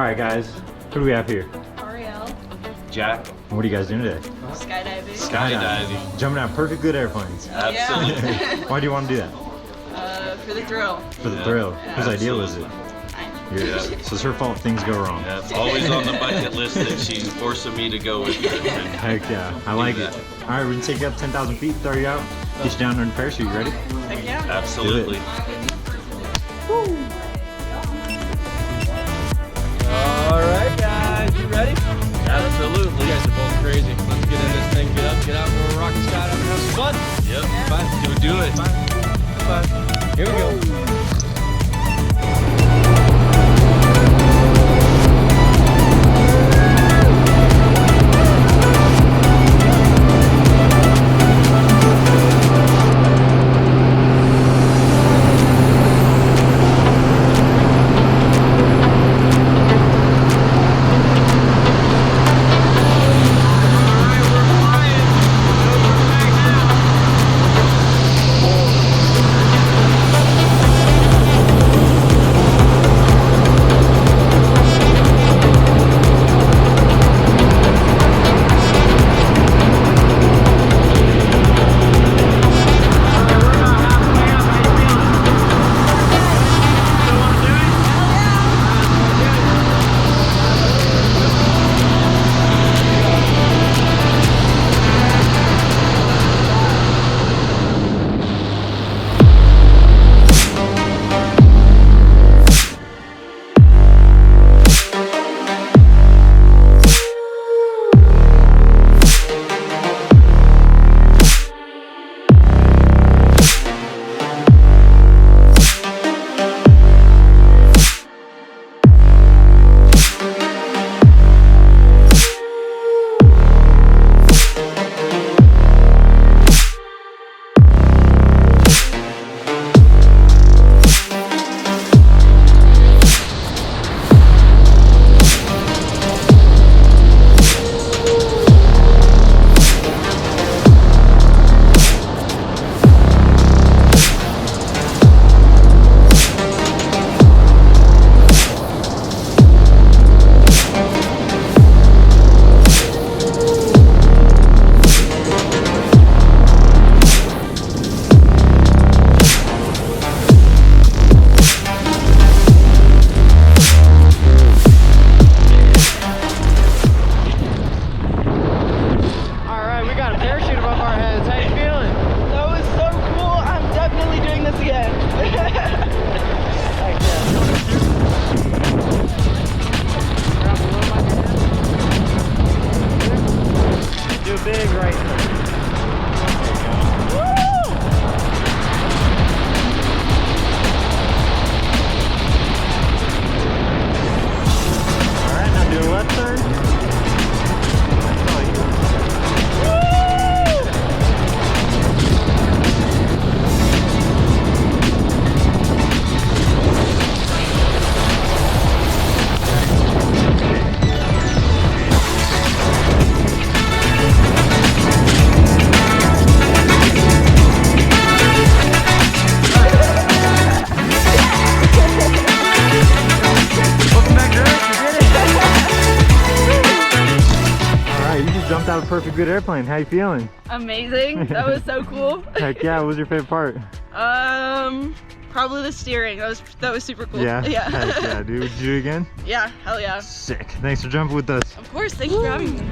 Alright guys, who do we have here? Ariel. Jack. What are you guys doing today? Skydiving. Skydiving. Jumping out of perfect good airplanes. Absolutely. Why do you want to do that? For the thrill. For the thrill. Whose idea was it? Yeah. So it's her fault things go wrong. Yeah, it's always on the bucket list that she's forcing me to go with her. Heck yeah, I like it. Alright, we're gonna take you up 10,000 feet, throw you out, get you down on the parachute. You ready? Heck yeah. Absolutely. Alright guys, you ready? Absolutely. You guys are both crazy. Let's get in this thing, get out, go rock and skydive and have some fun. Yep. Fine. Do it. Fine. Here we go. Big right now. Alright, now do a left turn. That's all you. Jumped out of a perfect good airplane. How you feeling? Amazing. That was so cool. Heck yeah, what was your favorite part? Probably the steering. That was super cool. Yeah? Yeah. Heck yeah, dude. Would you do it again? Yeah, hell yeah. Sick. Thanks for jumping with us. Of course, thanks for having me.